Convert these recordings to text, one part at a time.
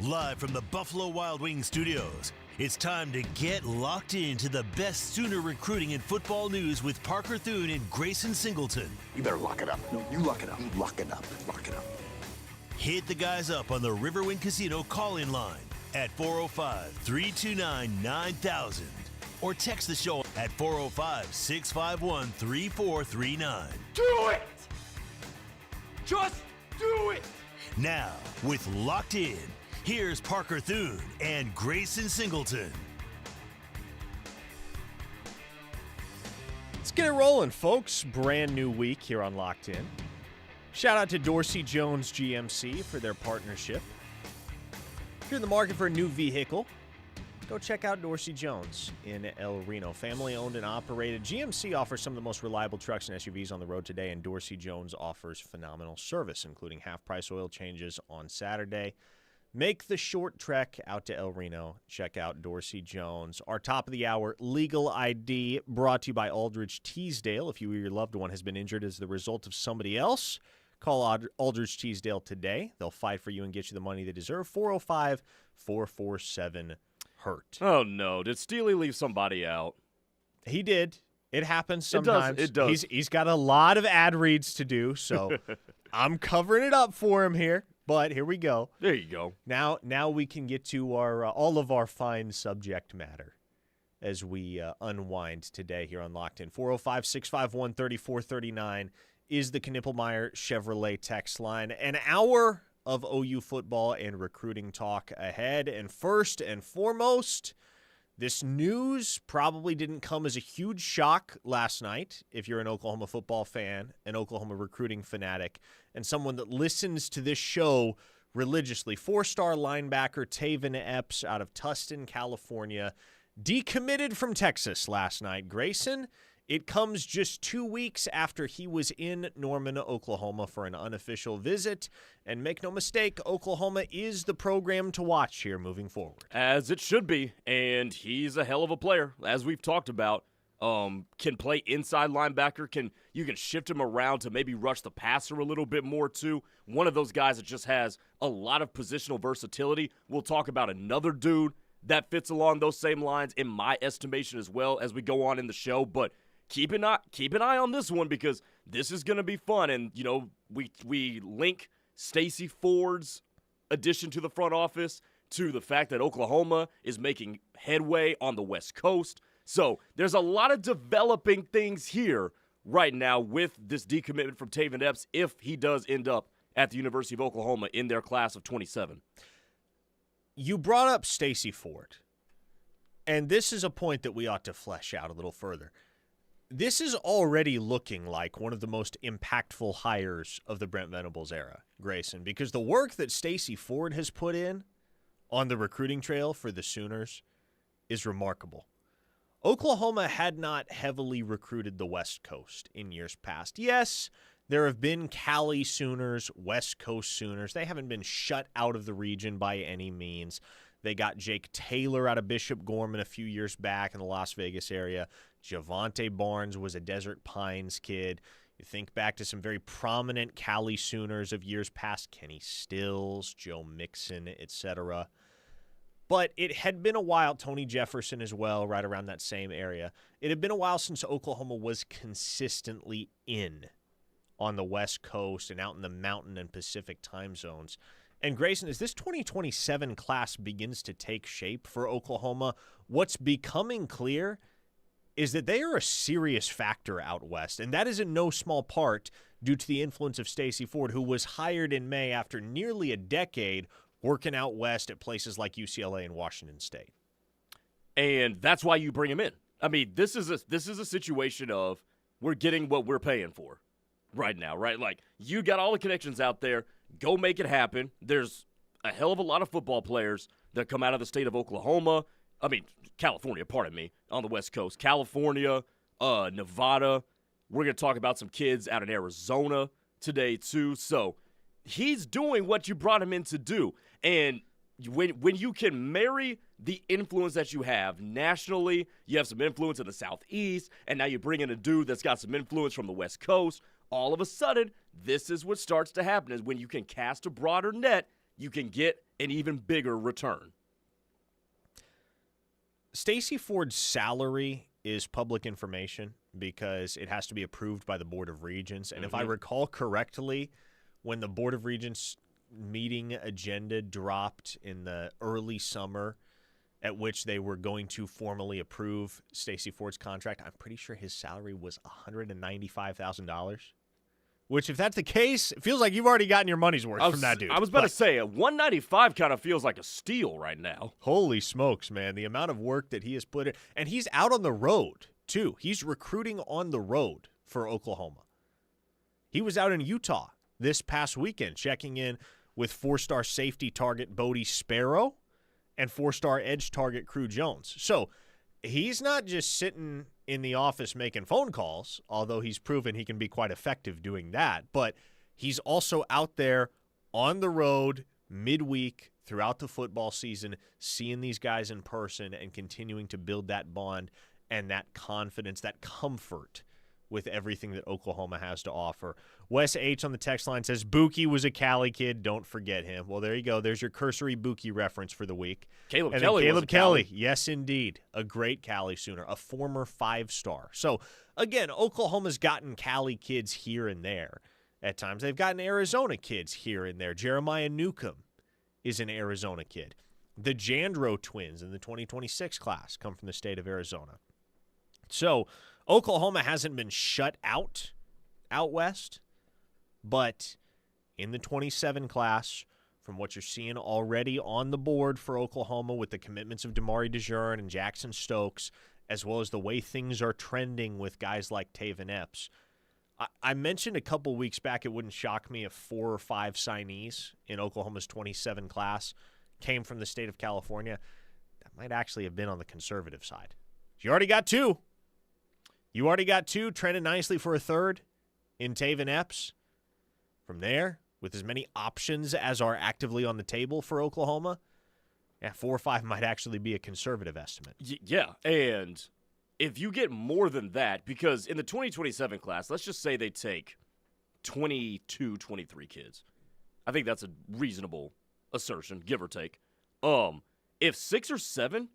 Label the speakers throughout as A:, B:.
A: Live from the Buffalo Wild Wings studios, it's time to get locked into the best Sooner recruiting and football news with Parker Thune and Grayson Singleton.
B: You better lock it up. No, you lock it up. You lock it up. Lock it up.
A: Hit the guys up on the Riverwind Casino call-in line at 405-329-9000 or text the show at 405-651-3439.
C: Do it! Just do it!
A: Now, with Locked In, here's Parker Thune and Grayson Singleton.
D: Let's get it rolling, folks. Brand new week here on Locked In. Shout out to Dorsey Jones GMC for their partnership. If you're in the market for a new vehicle, go check out Dorsey Jones in El Reno. Family owned and operated. GMC offers some of the most reliable trucks and SUVs on the road today, and Dorsey Jones offers phenomenal service, including half-price oil changes on Saturday. Make the short trek out to El Reno. Check out Dorsey Jones. Our top of the hour legal ID brought to you by Aldridge Teasdale. If you or your loved one has been injured as the result of somebody else, call Aldridge Teasdale today. They'll fight for you and get you the money they deserve. 405-447-HURT.
C: Oh, no. Did Steely leave somebody out?
D: He did. It happens sometimes.
C: It does.
D: He's got a lot of ad reads to do, so I'm covering it up for him here. But here we go.
C: There you go.
D: Now we can get to our all of our fine subject matter as we unwind today here on Locked In. 405-651-3439 is the Knippelmeyer Chevrolet text line. An hour of OU football and recruiting talk ahead. And first and foremost, this news probably didn't come as a huge shock last night if you're an Oklahoma football fan, an Oklahoma recruiting fanatic, and someone that listens to this show religiously. Four-star linebacker Taven Epps out of Tustin, California, decommitted from Texas last night. Grayson, it comes just 2 weeks after he was in Norman, Oklahoma for an unofficial visit. And make no mistake, Oklahoma is the program to watch here moving forward.
C: As it should be, and he's a hell of a player, as we've talked about. Can play inside linebacker. You can shift him around to maybe rush the passer a little bit more too. One of those guys that just has a lot of positional versatility. We'll talk about another dude that fits along those same lines in my estimation as well as we go on in the show. But keep an eye on this one because this is going to be fun. And, you know, we link Stacey Ford's addition to the front office to the fact that Oklahoma is making headway on the West Coast. So there's a lot of developing things here right now with this decommitment from Taven Epps if he does end up at the University of Oklahoma in their class of 27.
D: You brought up Stacey Ford, and this is a point that we ought to flesh out a little further. This is already looking like one of the most impactful hires of the Brent Venables era, Grayson, because the work that Stacey Ford has put in on the recruiting trail for the Sooners is remarkable. Oklahoma had not heavily recruited the West Coast in years past. Yes, there have been Cali Sooners, West Coast Sooners. They haven't been shut out of the region by any means. They got Jake Taylor out of Bishop Gorman a few years back in the Las Vegas area. Javante Barnes was a Desert Pines kid. You think back to some very prominent Cali Sooners of years past, Kenny Stills, Joe Mixon, etc. But it had been a while, Tony Jefferson as well, right around that same area. It had been a while since Oklahoma was consistently in on the West Coast and out in the Mountain and Pacific time zones. And Grayson, as this 2027 class begins to take shape for Oklahoma, what's becoming clear is that they are a serious factor out west, and that is in no small part due to the influence of Stacey Ford, who was hired in May after nearly a decade working out west at places like UCLA and Washington State.
C: And that's why you bring him in. I mean, this is a situation of we're getting what we're paying for right now, right? Like, you got all the connections out there. Go make it happen. There's a hell of a lot of football players that come out of the state of Oklahoma. I mean, California, pardon me, on the West Coast. California, Nevada. We're going to talk about some kids out in Arizona today, too. So he's doing what you brought him in to do. And when you can marry the influence that you have nationally, you have some influence in the Southeast, and now you bring in a dude that's got some influence from the West Coast, all of a sudden, this is what starts to happen is when you can cast a broader net, you can get an even bigger return.
D: Stacey Ford's salary is public information because it has to be approved by the Board of Regents. And if I recall correctly, when the Board of Regents meeting agenda dropped in the early summer, at which they were going to formally approve Stacey Ford's contract, I'm pretty sure his salary was $195,000. Which, if that's the case, it feels like you've already gotten your money's worth from that dude.
C: I was about to say, $195 kind of feels like a steal right now.
D: Holy smokes, man. The amount of work that he has put in. And he's out on the road, too. He's recruiting on the road for Oklahoma. He was out in Utah this past weekend checking in with 4-star safety target Bodie Sparrow and 4-star edge target Crew Jones. So he's not just sitting in the office making phone calls, although he's proven he can be quite effective doing that. But he's also out there on the road midweek throughout the football season, seeing these guys in person and continuing to build that bond and that confidence, that comfort with everything that Oklahoma has to offer. Wes H. on the text line says, Buki was a Cali kid. Don't forget him. Well, there you go. There's your cursory Buki reference for the week.
C: Caleb
D: and
C: Kelly was a Cali.
D: Yes, indeed. A great Cali Sooner, a former 5-star. So, again, Oklahoma's gotten Cali kids here and there at times. They've gotten Arizona kids here and there. Jeremiah Newcomb is an Arizona kid. The Jandro twins in the 2026 class come from the state of Arizona. So, Oklahoma hasn't been shut out west, but in the 27 class, from what you're seeing already on the board for Oklahoma with the commitments of Damari DeJean and Jackson Stokes, as well as the way things are trending with guys like Taven Epps, I mentioned a couple weeks back it wouldn't shock me if 4 or 5 signees in Oklahoma's 27 class came from the state of California. That might actually have been on the conservative side. You already got 2. You already got 2, trending nicely for a 3rd in Taven Epps. From there, with as many options as are actively on the table for Oklahoma, 4 or 5 might actually be a conservative estimate.
C: Yeah, and if you get more than that, because in the 2027 class, let's just say they take 22, 23 kids. I think that's a reasonable assertion, give or take. If 6 or 7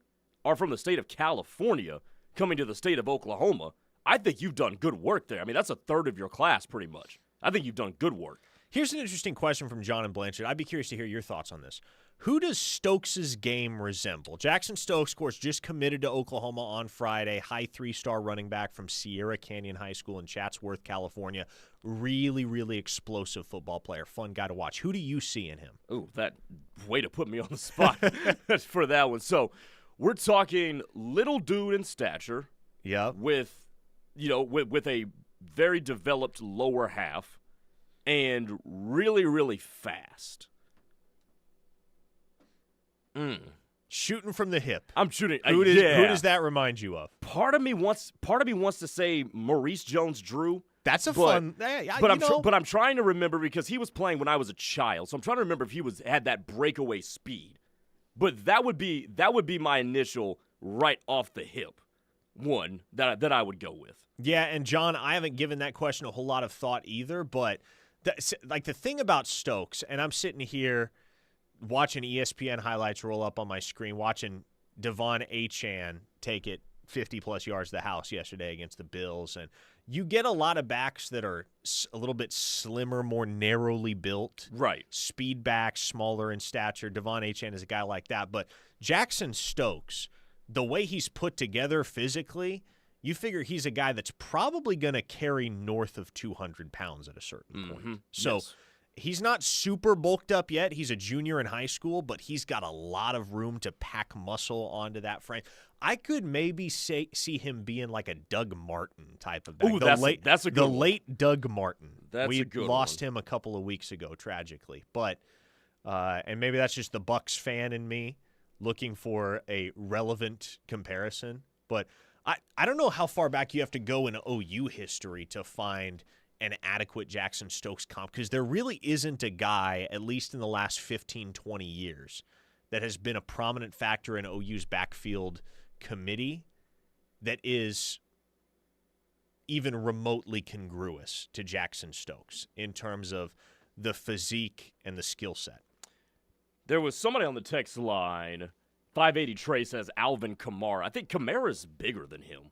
C: are from the state of California coming to the state of Oklahoma, I think you've done good work there. I mean, that's a 1/3 of your class pretty much. I think you've done good work.
D: Here's an interesting question from John and Blanchard. I'd be curious to hear your thoughts on this. Who does Stokes' game resemble? Jackson Stokes, of course, just committed to Oklahoma on Friday. High 3-star running back from Sierra Canyon High School in Chatsworth, California. Really, really explosive football player. Fun guy to watch. Who do you see in him?
C: Ooh, that way to put me on the spot for that one. So we're talking little dude in stature.
D: Yeah.
C: With a very developed lower half and really, really fast.
D: Shooting from the hip.
C: I'm shooting.
D: Who does that remind you of?
C: Part of me wants to say Maurice Jones-Drew.
D: That's a fun.
C: But I'm trying to remember because he was playing when I was a child, so I'm trying to remember if he had that breakaway speed. But that would be my initial right off the hip one that I would go with.
D: Yeah, and John, I haven't given that question a whole lot of thought either, but the thing about Stokes, and I'm sitting here watching ESPN highlights roll up on my screen, watching Devon Achane take it 50-plus yards to the house yesterday against the Bills, and you get a lot of backs that are a little bit slimmer, more narrowly built.
C: Right.
D: Speed backs, smaller in stature. Devon Achane is a guy like that, but Jackson Stokes, the way he's put together physically, you figure he's a guy that's probably going to carry north of 200 pounds at a certain point. So
C: yes.
D: He's not super bulked up yet. He's a junior in high school, but he's got a lot of room to pack muscle onto that frame. I could maybe see him being like a Doug Martin type of back.
C: Ooh, that's a good one.
D: Late Doug Martin.
C: We
D: lost him a couple of weeks ago, tragically. But and maybe that's just the Bucs fan in me looking for a relevant comparison. But I don't know how far back you have to go in OU history to find an adequate Jackson Stokes comp, because there really isn't a guy, at least in the last 15, 20 years, that has been a prominent factor in OU's backfield committee that is even remotely congruous to Jackson Stokes in terms of the physique and the skill set.
C: There was somebody on the text line. 580 Trey says Alvin Kamara. I think Kamara's bigger than him.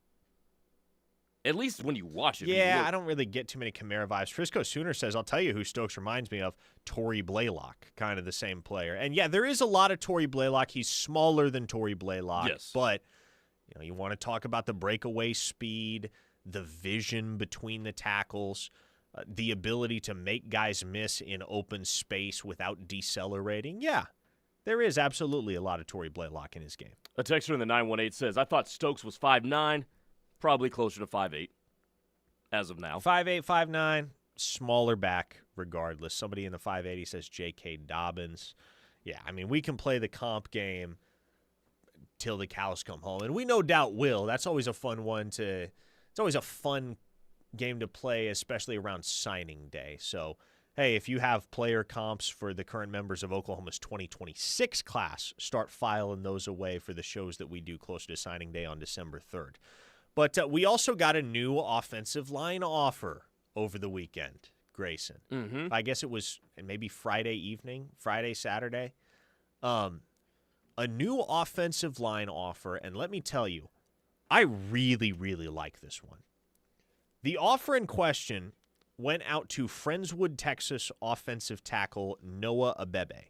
C: At least when you watch it.
D: Yeah, I don't really get too many Kamara vibes. Frisco Sooner says, I'll tell you who Stokes reminds me of, Torrey Blaylock, kind of the same player. And yeah, there is a lot of Torrey Blaylock. He's smaller than Torrey Blaylock.
C: Yes.
D: But you want to talk about the breakaway speed, the vision between the tackles, the ability to make guys miss in open space without decelerating. Yeah, there is absolutely a lot of Torrey Blaylock in his game.
C: A texter in the 918 says, I thought Stokes was 5'9", probably closer to 5'8", as of now.
D: 5'8", 5'9", smaller back regardless. Somebody in the 580 says J.K. Dobbins. Yeah, I mean, we can play the comp game till the cows come home, and we no doubt will. That's always a fun one to – it's always a fun game to play, especially around signing day. So, hey, if you have player comps for the current members of Oklahoma's 2026 class, start filing those away for the shows that we do closer to signing day on December 3rd. But we also got a new offensive line offer over the weekend, Grayson.
C: Mm-hmm.
D: I guess it was maybe Friday evening, Friday, Saturday. A new offensive line offer, and let me tell you, I really, really like this one. The offer in question went out to Friendswood, Texas offensive tackle Noah Abebe,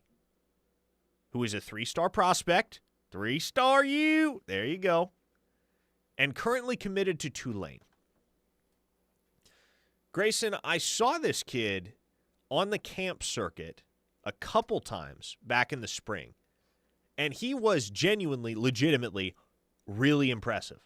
D: who is a 3-star prospect. 3-star you. There you go. And currently committed to Tulane. Grayson, I saw this kid on the camp circuit a couple times back in the spring, and he was genuinely, legitimately, really impressive.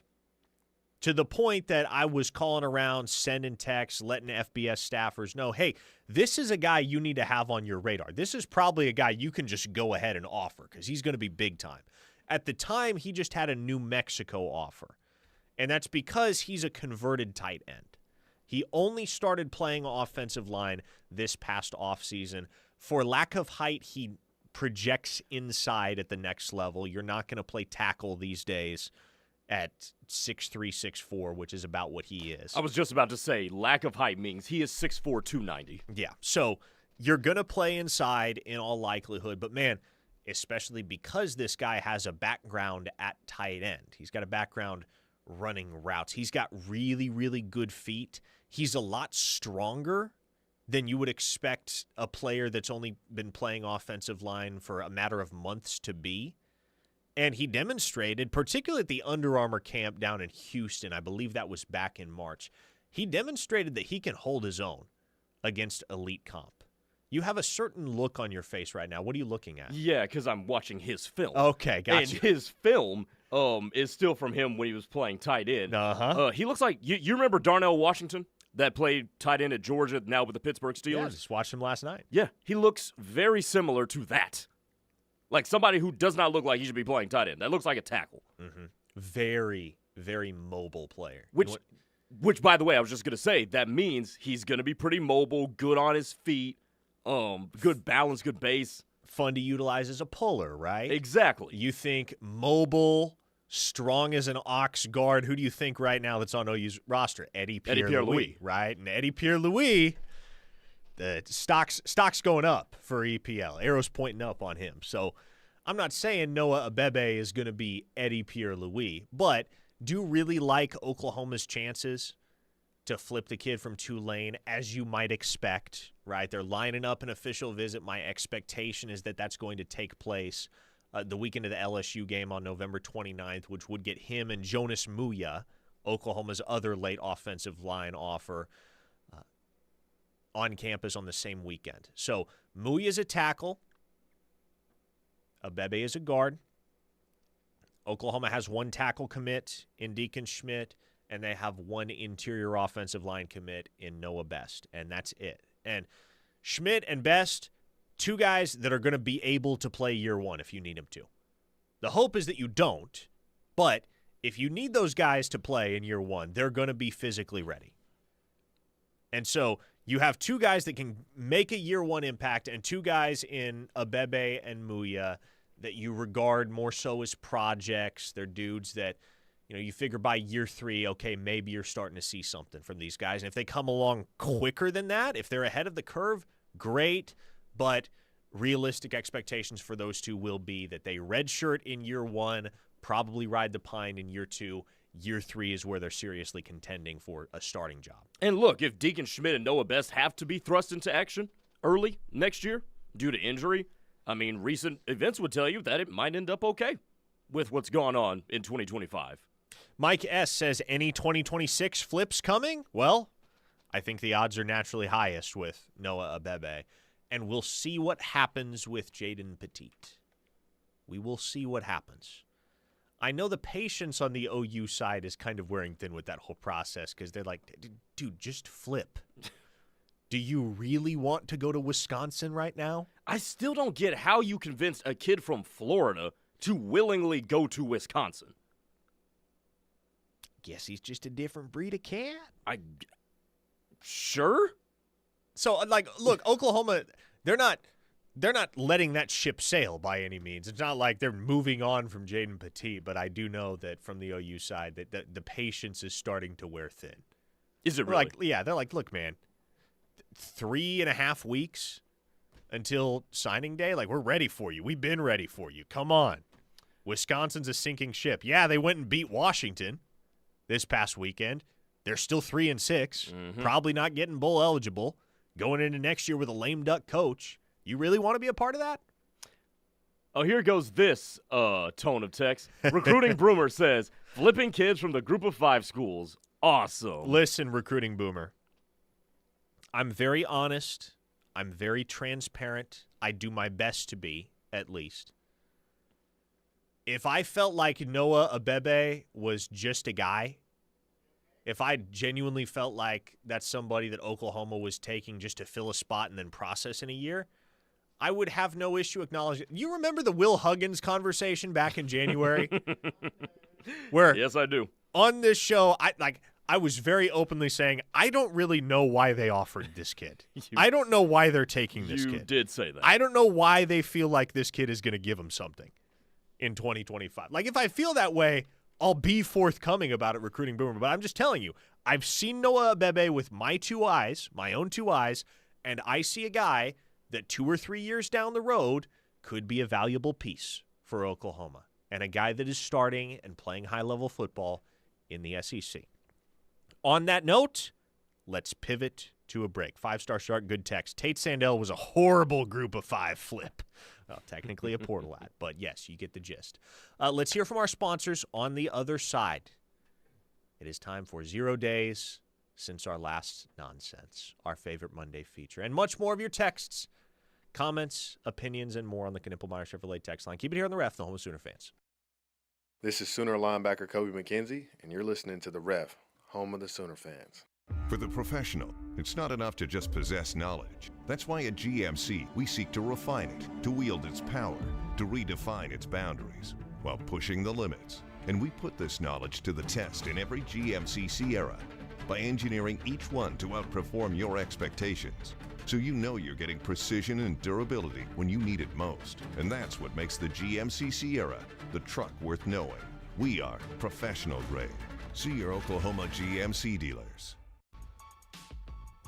D: To the point that I was calling around, sending texts, letting FBS staffers know, hey, this is a guy you need to have on your radar. This is probably a guy you can just go ahead and offer because he's going to be big time. At the time, he just had a New Mexico offer. And that's because he's a converted tight end. He only started playing offensive line this past offseason. For lack of height, he projects inside at the next level. You're not going to play tackle these days at 6'3", 6'4", which is about what he is.
C: I was just about to say, lack of height means he is 6'4", 290.
D: Yeah, so you're going to play inside in all likelihood. But, man, especially because this guy has a background at tight end. He's got a background running routes. He's got really, really good feet. He's a lot stronger than you would expect a player that's only been playing offensive line for a matter of months to be. And he demonstrated, particularly at the Under Armour camp down in Houston, I believe that was back in March, he demonstrated that he can hold his own against elite comp. You have a certain look on your face right now. What are you looking at?
C: Yeah, because I'm watching his film.
D: Okay, gotcha.
C: And his film is still from him when he was playing tight end. He looks like, you remember Darnell Washington that played tight end at Georgia, now with the Pittsburgh Steelers?
D: Yeah, I just watched him last night.
C: Yeah, he looks very similar to that. Like somebody who does not look like he should be playing tight end. That looks like a tackle.
D: Mm-hmm. Very, very mobile player.
C: Which, by the way, I was just going to say, that means he's going to be pretty mobile, good on his feet, good balance, good base.
D: Fun to utilize as a puller, right?
C: Exactly.
D: You think mobile, strong as an ox guard. Who do you think right now that's on OU's roster? Eddie Pierre-Louis, right? And Eddie Pierre-Louis, the stock's going up for EPL. Arrow's pointing up on him. So I'm not saying Noah Abebe is going to be Eddie Pierre-Louis, but do really like Oklahoma's chances to flip the kid from Tulane, as you might expect, right? They're lining up an official visit. My expectation is that that's going to take place the weekend of the LSU game on November 29th, which would get him and Jonas Muya, Oklahoma's other late offensive line offer, on campus on the same weekend. So Muya is a tackle. Abebe is a guard. Oklahoma has one tackle commit in Deacon Schmidt, and they have one interior offensive line commit in Noah Best, and that's it. And Schmidt and Best, two guys that are going to be able to play year one if you need them to. The hope is that you don't, but if you need those guys to play in year one, they're going to be physically ready. And so you have two guys that can make a year one impact and two guys in Abebe and Muya that you regard more so as projects. They're dudes that, you figure by year three, okay, maybe you're starting to see something from these guys. And if they come along quicker than that, if they're ahead of the curve, great. But realistic expectations for those two will be that they redshirt in year 1, probably ride the pine in year 2. Year 3 is where they're seriously contending for a starting job.
C: And look, if Deacon Schmidt and Noah Best have to be thrust into action early next year due to injury, I mean, recent events would tell you that it might end up okay with what's gone on in 2025.
D: Mike S. says, any 2026 flips coming? Well, I think the odds are naturally highest with Noah Abebe, and we'll see what happens with Jaden Petit. We will see what happens. I know the patience on the OU side is kind of wearing thin with that whole process because they're like, dude, just flip. Do you really want to go to Wisconsin right now?
C: I still don't get how you convinced a kid from Florida to willingly go to Wisconsin.
D: Guess he's just a different breed of cat.
C: Sure.
D: So, like, look, Oklahoma, they're not letting that ship sail by any means. It's not like they're moving on from Jaden Petit, but I do know that from the OU side that the patience is starting to wear thin.
C: Is it really?
D: They're like, look, man, 3.5 weeks until signing day. Like, we're ready for you. We've been ready for you. Come on. Wisconsin's a sinking ship. Yeah, they went and beat Washington this past weekend. They're still 3-6, probably not getting bowl eligible, going into next year with a lame duck coach. You really want to be a part of that?
C: Oh, here goes this tone of text. Recruiting Broomer says, flipping kids from the group of 5 schools. Awesome.
D: Listen, Recruiting Boomer. I'm very honest. I'm very transparent. I do my best to be, at least. If I felt like Noah Abebe was just a guy, if I genuinely felt like that's somebody that Oklahoma was taking just to fill a spot and then process in a year, I would have no issue acknowledging. You remember the Will Huggins conversation back in January? Where
C: yes, I do.
D: On this show, I was very openly saying, I don't really know why they offered this kid. I don't know why they're taking this kid.
C: You did say that.
D: I don't know why they feel like this kid is going to give them something in 2025. Like, if I feel that way, I'll be forthcoming about it, Recruiting Boomer. But I'm just telling you, I've seen Noah Abebe with my own two eyes, and I see a guy that 2 or 3 years down the road could be a valuable piece for Oklahoma, and a guy that is starting and playing high-level football in the SEC. On that note, let's pivot to a break. 5-star shark, good text. Tate Sandell was a horrible group of 5 flip. Well, technically a portal ad, but yes, you get the gist. Let's hear from our sponsors on the other side. It is time for 0 days since our last nonsense, our favorite Monday feature, and much more of your texts, comments, opinions, and more on the Knippelmeyer Chevrolet text line. Keep it here on the Ref, the home of Sooner fans.
E: This is Sooner linebacker Kobe McKenzie, and you're listening to the Ref, home of the Sooner fans.
F: For the professional, it's not enough to just possess knowledge. That's why at GMC, we seek to refine it, to wield its power, to redefine its boundaries, while pushing the limits. And we put this knowledge to the test in every GMC Sierra by engineering each one to outperform your expectations. So you know you're getting precision and durability when you need it most. And that's what makes the GMC Sierra the truck worth knowing. We are professional grade. See your Oklahoma GMC dealers.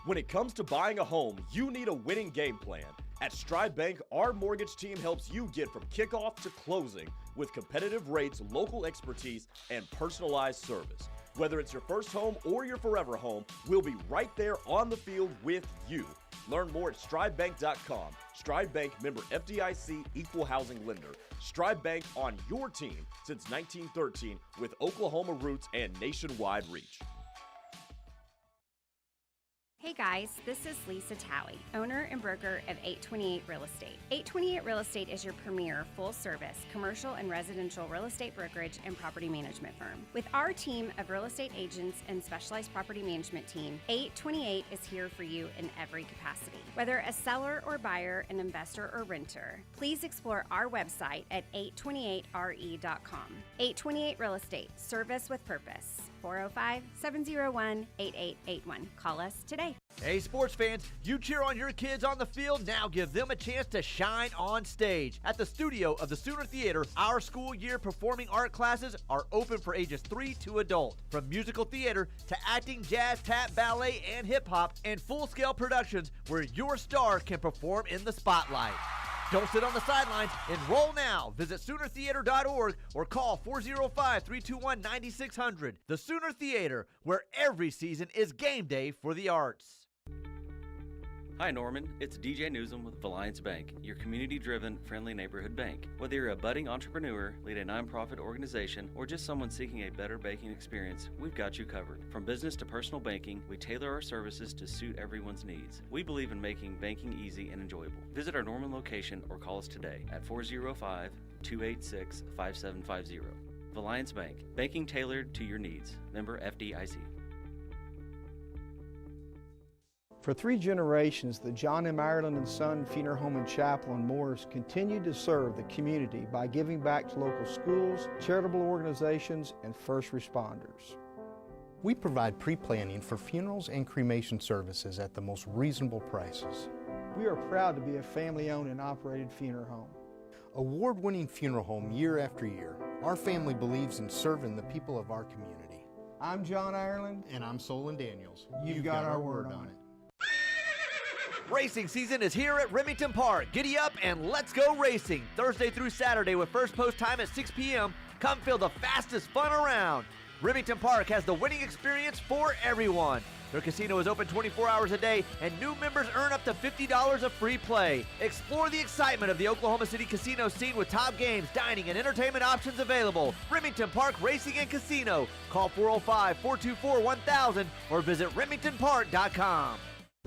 C: When it comes to buying a home, you need a winning game plan. At Stride Bank, our mortgage team helps you get from kickoff to closing with competitive rates, local expertise, and personalized service. Whether it's your first home or your forever home, we'll be right there on the field with you. Learn more at stridebank.com. Stride Bank, member FDIC, equal housing lender. Stride Bank on your team since 1913 with Oklahoma roots and nationwide reach.
G: Hey guys, this is Lisa Talley, owner and broker of 828 Real Estate. 828 Real Estate is your premier full-service commercial and residential real estate brokerage and property management firm. With our team of real estate agents and specialized property management team, 828 is here for you in every capacity. Whether a seller or buyer, an investor or renter, please explore our website at 828re.com. 828 Real Estate, service with purpose. 405-701-8881. Call us today.
H: Hey sports fans, you cheer on your kids on the field, now give them a chance to shine on stage. At the studio of the Sooner Theater, our school year performing art classes are open for ages 3 to adult. From musical theater to acting, jazz, tap, ballet, and hip hop, and full-scale productions where your star can perform in the spotlight. Don't sit on the sidelines. Enroll now. Visit SoonerTheater.org or call 405-321-9600. The Sooner Theater, where every season is game day for the arts.
I: Hi Norman, it's DJ Newsom with Alliance Bank, your community-driven, friendly neighborhood bank. Whether you're a budding entrepreneur, lead a nonprofit organization, or just someone seeking a better banking experience, we've got you covered. From business to personal banking, we tailor our services to suit everyone's needs. We believe in making banking easy and enjoyable. Visit our Norman location or call us today at 405-286-5750. Alliance Bank, banking tailored to your needs. Member FDIC.
J: For 3 generations, the John M. Ireland and Son Funeral Home and Chapel in Morris continued to serve the community by giving back to local schools, charitable organizations, and first responders.
K: We provide pre-planning for funerals and cremation services at the most reasonable prices.
J: We are proud to be a family-owned and operated funeral home.
K: Award-winning funeral home year after year, our family believes in serving the people of our community.
J: I'm John Ireland.
K: And I'm Solon Daniels.
J: You've got our word on it.
H: Racing season is here at Remington Park. Giddy up and let's go racing. Thursday through Saturday with first post time at 6 p.m. Come feel the fastest fun around. Remington Park has the winning experience for everyone. Their casino is open 24 hours a day, and new members earn up to $50 of free play. Explore the excitement of the Oklahoma City casino scene with top games, dining, and entertainment options available. Remington Park Racing and Casino. Call 405-424-1000 or visit remingtonpark.com.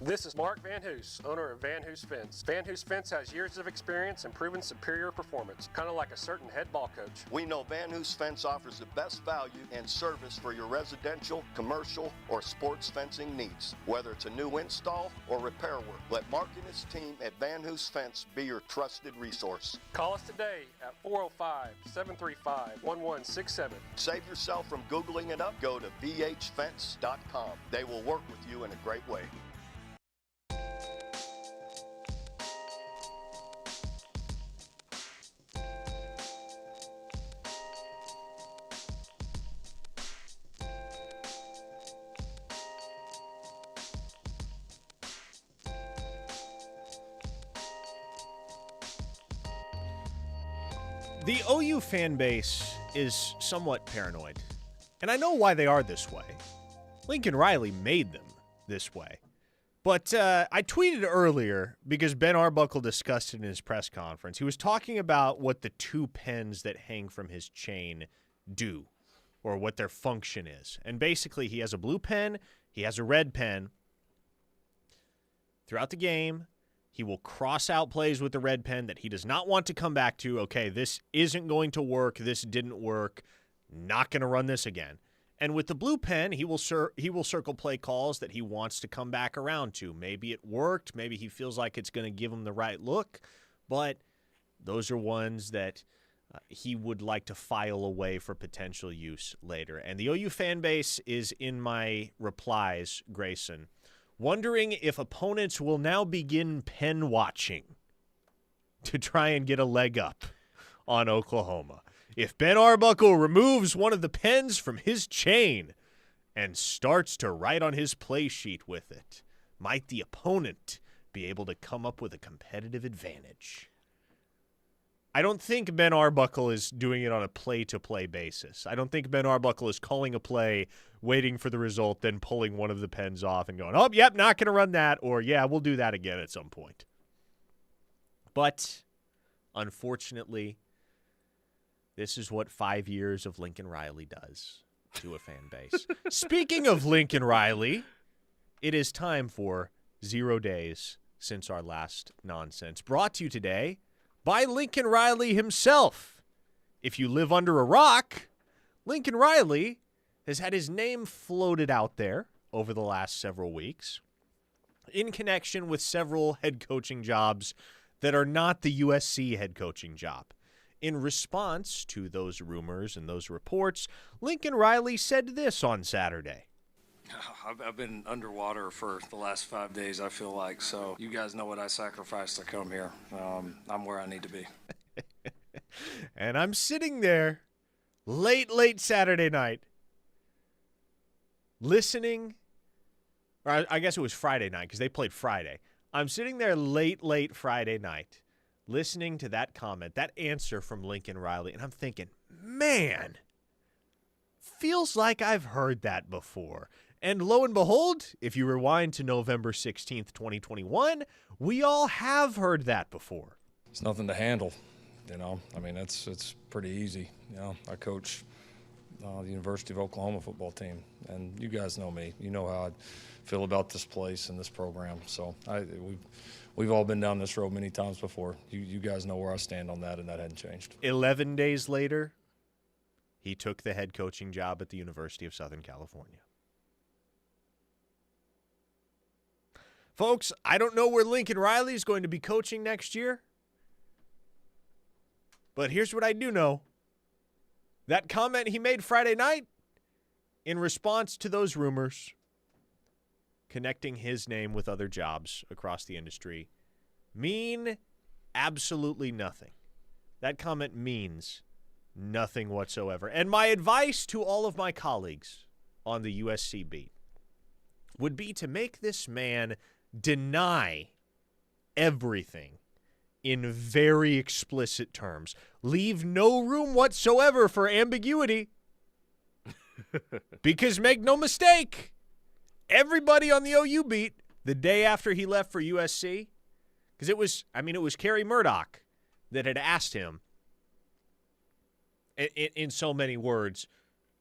L: This is Mark Van Hoos, owner of Van Hoos Fence. Van Hoos Fence has years of experience and proven superior performance, kind of like a certain head ball coach.
M: We know Van Hoos Fence offers the best value and service for your residential, commercial, or sports fencing needs. Whether it's a new install or repair work, let Mark and his team at Van Hoos Fence be your trusted resource.
L: Call us today at 405-735-1167.
M: Save yourself from Googling it up. Go to vhfence.com. They will work with you in a great way.
D: The OU fan base is somewhat paranoid, and I know why they are this way. Lincoln Riley made them this way. But I tweeted earlier because Ben Arbuckle discussed it in his press conference. He was talking about what the 2 pens that hang from his chain do, or what their function is. And basically, he has a blue pen, he has a red pen. Throughout the game, he will cross out plays with the red pen that he does not want to come back to. Okay, this isn't going to work. This didn't work. Not going to run this again. And with the blue pen, he will circle play calls that he wants to come back around to. Maybe it worked. Maybe he feels like it's going to give him the right look. But those are ones that he would like to file away for potential use later. And the OU fan base is in my replies, Grayson, wondering if opponents will now begin pen watching to try and get a leg up on Oklahoma. If Ben Arbuckle removes one of the pens from his chain and starts to write on his play sheet with it, might the opponent be able to come up with a competitive advantage? I don't think Ben Arbuckle is doing it on a play-to-play basis. I don't think Ben Arbuckle is calling a play, waiting for the result, then pulling one of the pens off and going, oh, yep, not going to run that, or yeah, we'll do that again at some point. But, unfortunately, this is what 5 years of Lincoln Riley does to a fan base. Speaking of Lincoln Riley, it is time for 0 days since our last nonsense. Brought to you today by Lincoln Riley himself. If you live under a rock, Lincoln Riley has had his name floated out there over the last several weeks in connection with several head coaching jobs that are not the USC head coaching job. In response to those rumors and those reports, Lincoln Riley said this on Saturday.
N: I've been underwater for the last 5 days, I feel like, so you guys know what I sacrificed to come here. I'm where I need to be.
D: And I'm sitting there late Saturday night listening, or I guess it was Friday night because they played Friday. I'm sitting there late Friday night listening to that comment, that answer from Lincoln Riley, and I'm thinking, man, feels like I've heard that before. And lo and behold, if you rewind to November 16th, 2021, we all have heard that before.
N: It's nothing to handle, you know. I mean, it's pretty easy. You know, I coach the University of Oklahoma football team, and you guys know me. You know how I feel about this place and this program. So we've all been down this road many times before. You guys know where I stand on that, and that hadn't changed.
D: 11 days later, he took the head coaching job at the University of Southern California. Folks, I don't know where Lincoln Riley is going to be coaching next year, but here's what I do know. That comment he made Friday night in response to those rumors connecting his name with other jobs across the industry mean absolutely nothing. That comment means nothing whatsoever. And my advice to all of my colleagues on the USC beat would be to make this man deny everything in very explicit terms. Leave no room whatsoever for ambiguity. Because make no mistake, everybody on the OU beat the day after he left for USC, because it was Kerry Murdoch that had asked him in so many words,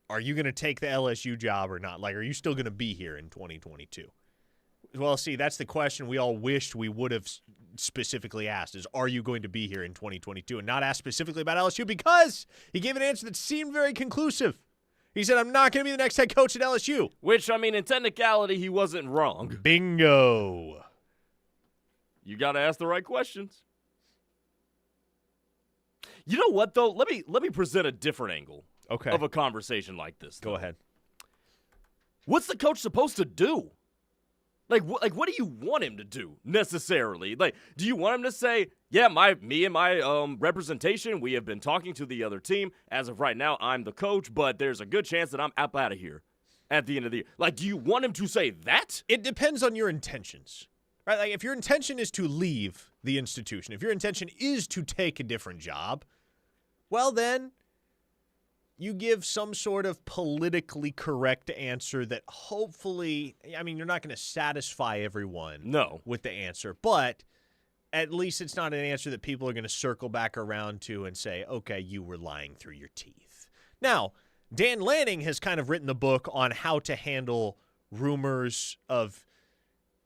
D: are you going to take the LSU job or not? Like, are you still going to be here in 2022? Well, see, that's the question we all wished we would have specifically asked is, are you going to be here in 2022? And not asked specifically about LSU because he gave an answer that seemed very conclusive. He said, I'm not going to be the next head coach at LSU.
C: Which, I mean, in technicality, he wasn't wrong.
D: Bingo.
C: You got to ask the right questions. You know what, though? Let me present a different angle of a conversation like this.
D: Go ahead.
C: What's the coach supposed to do? Like, what do you want him to do necessarily? Like, do you want him to say, yeah, me and my representation, we have been talking to the other team. As of right now, I'm the coach, but there's a good chance that I'm up out of here at the end of the year. Like, do you want him to say that?
D: It depends on your intentions, right? Like, if your intention is to leave the institution, if your intention is to take a different job, well, then you give some sort of politically correct answer that hopefully, I mean, you're not going to satisfy everyone with the answer, but at least it's not an answer that people are going to circle back around to and say, okay, you were lying through your teeth. Now, Dan Lanning has kind of written the book on how to handle rumors of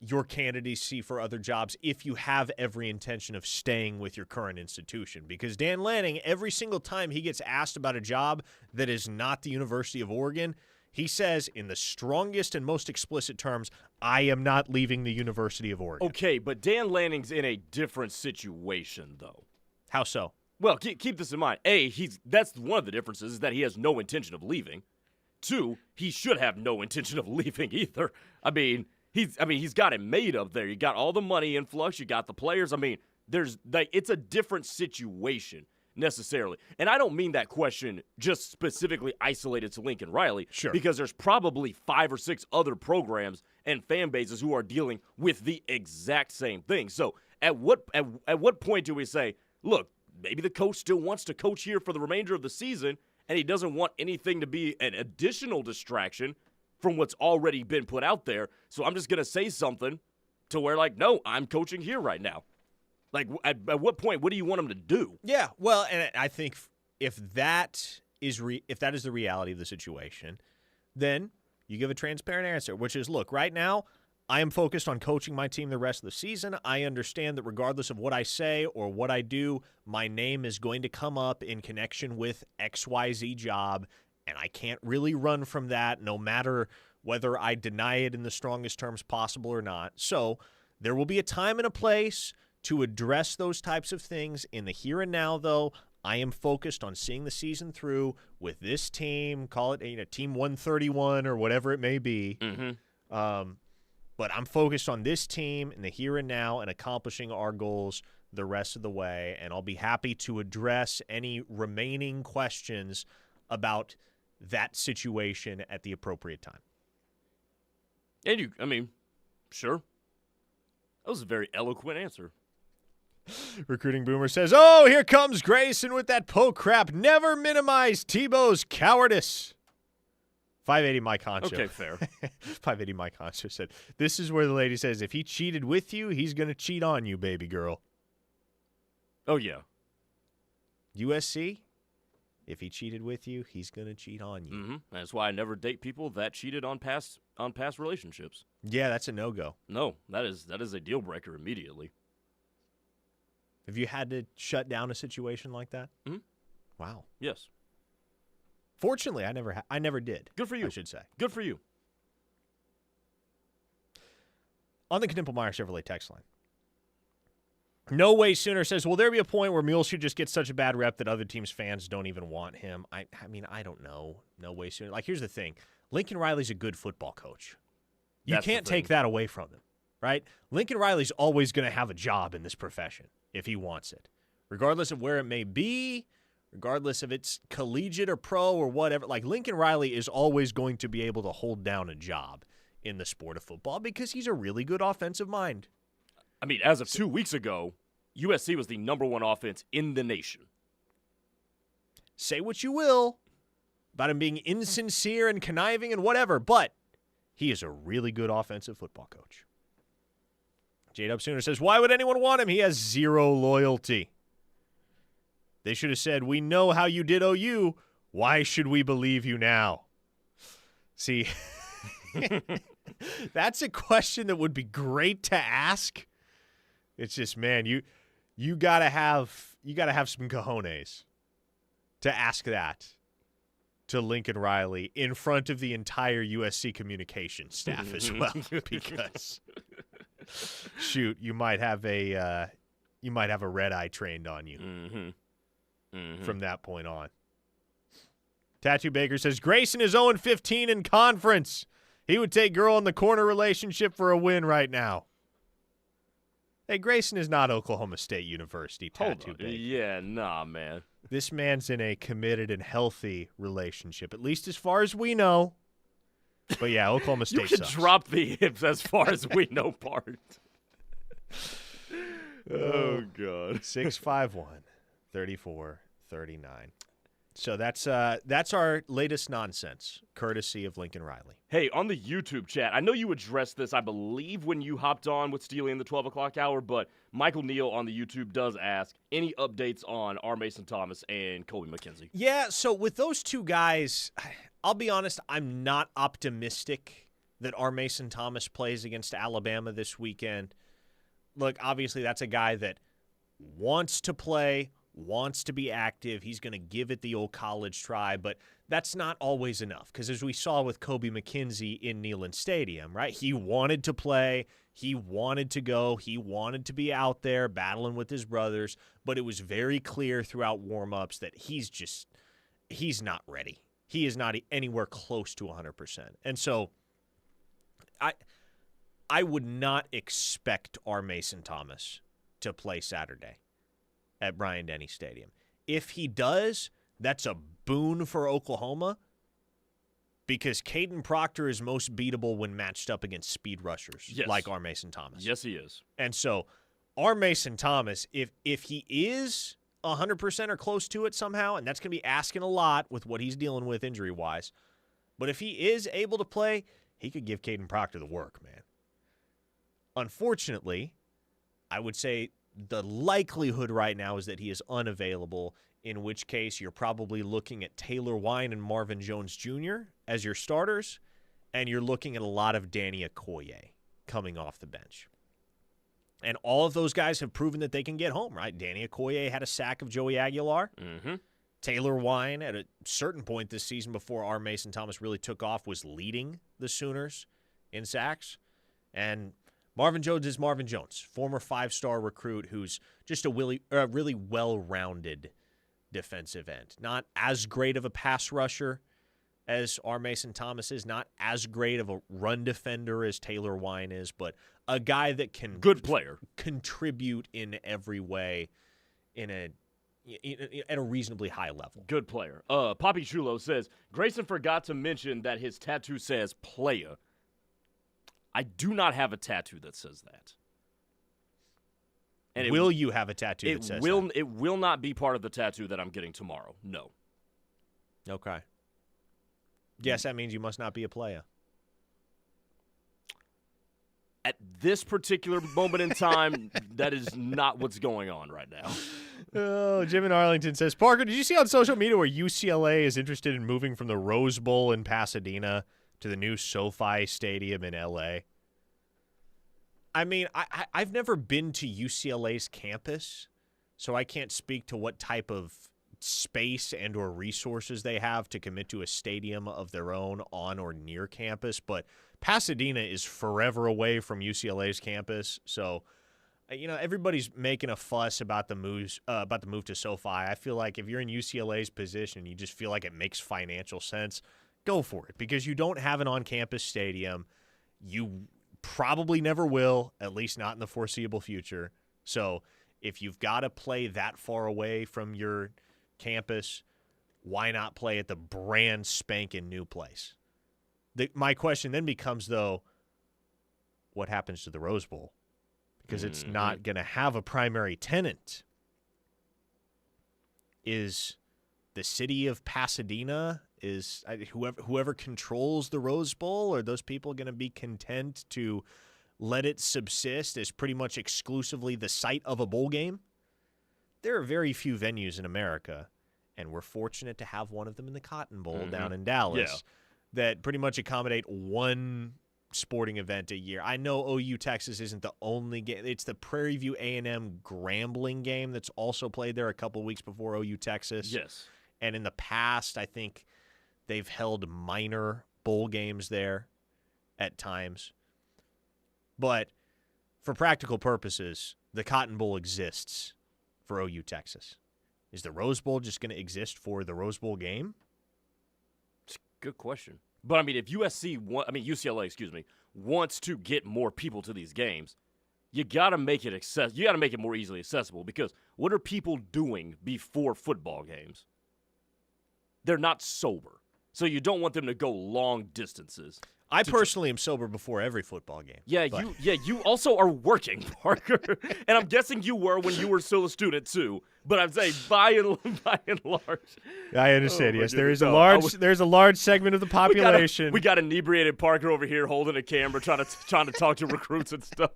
D: your candidacy for other jobs if you have every intention of staying with your current institution. Because Dan Lanning, every single time he gets asked about a job that is not the University of Oregon, he says in the strongest and most explicit terms, I am not leaving the University of Oregon.
C: Okay, but Dan Lanning's in a different situation, though.
D: How so?
C: Well, keep this in mind. A, that's one of the differences is that he has no intention of leaving. 2, he should have no intention of leaving either. I mean, he's got it made up there. You got all the money influx. You got the players. I mean, it's a different situation necessarily. And I don't mean that question just specifically isolated to Lincoln Riley.
D: Sure.
C: Because there's probably 5 or 6 other programs and fan bases who are dealing with the exact same thing. So at what point do we say, look, maybe the coach still wants to coach here for the remainder of the season, and he doesn't want anything to be an additional distraction from what's already been put out there. So I'm just going to say something to where, like, no, I'm coaching here right now. Like, at what point, what do you want him to do?
D: Yeah, well, and I think if that is the reality of the situation, then you give a transparent answer, which is, look, right now, I am focused on coaching my team the rest of the season. I understand that regardless of what I say or what I do, my name is going to come up in connection with XYZ job, and I can't really run from that no matter whether I deny it in the strongest terms possible or not. So there will be a time and a place to address those types of things. In the here and now, though, I am focused on seeing the season through with this team, call it Team 131 or whatever it may be.
C: Mm-hmm.
D: But I'm focused on this team in the here and now and accomplishing our goals the rest of the way, and I'll be happy to address any remaining questions about that situation at the appropriate time.
C: And sure. That was a very eloquent answer.
D: Recruiting Boomer says, oh, here comes Grayson with that poke crap. Never minimize Tebow's cowardice. 580 Mike Honcho.
C: Okay, fair.
D: 580 Mike Honcho said, this is where the lady says, if he cheated with you, he's going to cheat on you, baby girl.
C: Oh, yeah.
D: USC, if he cheated with you, he's going to cheat on you.
C: Mm-hmm. That's why I never date people that cheated on past relationships.
D: Yeah, that's a no-go.
C: No, that is a deal breaker immediately.
D: Have you had to shut down a situation like that?
C: Mm-hmm.
D: Wow.
C: Yes.
D: Fortunately, I never did.
C: Good for you.
D: I should say.
C: Good for you.
D: On the Knippelmeyer Chevrolet text line. No Way Sooner says, will there be a point where Mule should just get such a bad rep that other teams' fans don't even want him? I mean, I don't know. No Way Sooner. Like, here's the thing. Lincoln Riley's a good football coach. You can't take that away from him, right? Lincoln Riley's always going to have a job in this profession if he wants it, regardless of where it may be, regardless if it's collegiate or pro or whatever. Like, Lincoln Riley is always going to be able to hold down a job in the sport of football because he's a really good offensive mind.
C: I mean, as of 2 weeks ago, USC was the #1 offense in the nation.
D: Say what you will about him being insincere and conniving and whatever, but he is a really good offensive football coach. J-Dub Sooner says, why would anyone want him? He has zero loyalty. They should have said, we know how you did OU. Why should we believe you now? See, that's a question that would be great to ask. It's just, man, you gotta have some cojones to ask that to Lincoln Riley in front of the entire USC communications staff as well, because shoot, you might have a red eye trained on you from that point on. Tattoo Baker says Grayson is 0-15 in conference. He would take girl in the corner relationship for a win right now. Hey, Grayson is not Oklahoma State University, Tattoo Baker.
C: Yeah, nah, man.
D: This man's in a committed and healthy relationship, at least as far as we know. But yeah, Oklahoma State
C: You can
D: sucks.
C: drop the hips as far as we know part. Oh, God.
D: 651 3439. So that's our latest nonsense, courtesy of Lincoln Riley.
C: Hey, on the YouTube chat, I know you addressed this, I believe, when you hopped on with Steely in the 12 o'clock hour, but Michael Neal on the YouTube does ask, any updates on R. Mason Thomas and Colby McKenzie?
D: Yeah, so with those two guys, I'll be honest, I'm not optimistic that R. Mason Thomas plays against Alabama this weekend. Look, obviously that's a guy that wants to play, wants to be active. He's going to give it the old college try, but that's not always enough because as we saw with Kobe McKenzie in Neyland Stadium, right? He wanted to play. He wanted to go. He wanted to be out there battling with his brothers, but it was very clear throughout warm-ups that he's not ready. He is not anywhere close to 100%. And so I would not expect R. Mason Thomas to play Saturday at Bryant-Denny Stadium. If he does, that's a boon for Oklahoma because Caden Proctor is most beatable when matched up against speed rushers like R. Mason Thomas.
C: Yes, he is.
D: And so R. Mason Thomas, if he is 100% or close to it somehow, and that's going to be asking a lot with what he's dealing with injury-wise, but if he is able to play, he could give Caden Proctor the work, man. Unfortunately, I would say the likelihood right now is that he is unavailable, in which case you're probably looking at Taylor Wine and Marvin Jones Jr. as your starters, and you're looking at a lot of Danny Okoye coming off the bench. And all of those guys have proven that they can get home, right? Danny Okoye had a sack of Joey Aguilar.
C: Mm-hmm.
D: Taylor Wine, at a certain point this season before R. Mason Thomas really took off, was leading the Sooners in sacks. And Marvin Jones is Marvin Jones, former 5-star recruit who's just a really well-rounded defensive end. Not as great of a pass rusher as R. Mason Thomas is, not as great of a run defender as Taylor Wine is, but a guy that can
C: good player
D: contribute in every way at a reasonably high level.
C: Good player. Poppy Chulo says, Grayson forgot to mention that his tattoo says playa. I do not have a tattoo that says that. And
D: will you have a tattoo that says that?
C: It will not be part of the tattoo that I'm getting tomorrow. No.
D: Okay. Yes, that means you must not be a player.
C: At this particular moment in time, that is not what's going on right now.
D: Oh, Jim in Arlington says, Parker, did you see on social media where UCLA is interested in moving from the Rose Bowl in Pasadena to the new SoFi Stadium in L.A.? I mean, I've never been to UCLA's campus, so I can't speak to what type of space and or resources they have to commit to a stadium of their own on or near campus, but Pasadena is forever away from UCLA's campus, so everybody's making a fuss about the move to SoFi. I feel like if you're in UCLA's position, you just feel like it makes financial sense. Go for it, because you don't have an on-campus stadium. You probably never will, at least not in the foreseeable future. So if you've got to play that far away from your campus, why not play at the brand spanking new place? My question then becomes, though, what happens to the Rose Bowl? Because it's not going to have a primary tenant. Is the city of Pasadena, whoever controls the Rose Bowl, are those people going to be content to let it subsist as pretty much exclusively the site of a bowl game? There are very few venues in America, and we're fortunate to have one of them in the Cotton Bowl down in Dallas that pretty much accommodate one sporting event a year. I know OU Texas isn't the only game. It's the Prairie View A&M Grambling game that's also played there a couple weeks before OU Texas.
C: Yes.
D: And in the past, I think they've held minor bowl games there at times. But for practical purposes, the Cotton Bowl exists for OU Texas. Is the Rose Bowl just going to exist for the Rose Bowl game?
C: It's a good question. But, I mean, if UCLA, wants to get more people to these games, you got to make it you got to make it more easily accessible, because what are people doing before football games? They're not sober. So you don't want them to go long distances.
D: I personally am sober before every football game.
C: Yeah, you also are working, Parker. And I'm guessing you were when you were still a student too. But I'm saying by and large.
D: I understand. Yes, there is there's a large segment of the population.
C: We got inebriated Parker over here holding a camera, trying to talk to recruits and stuff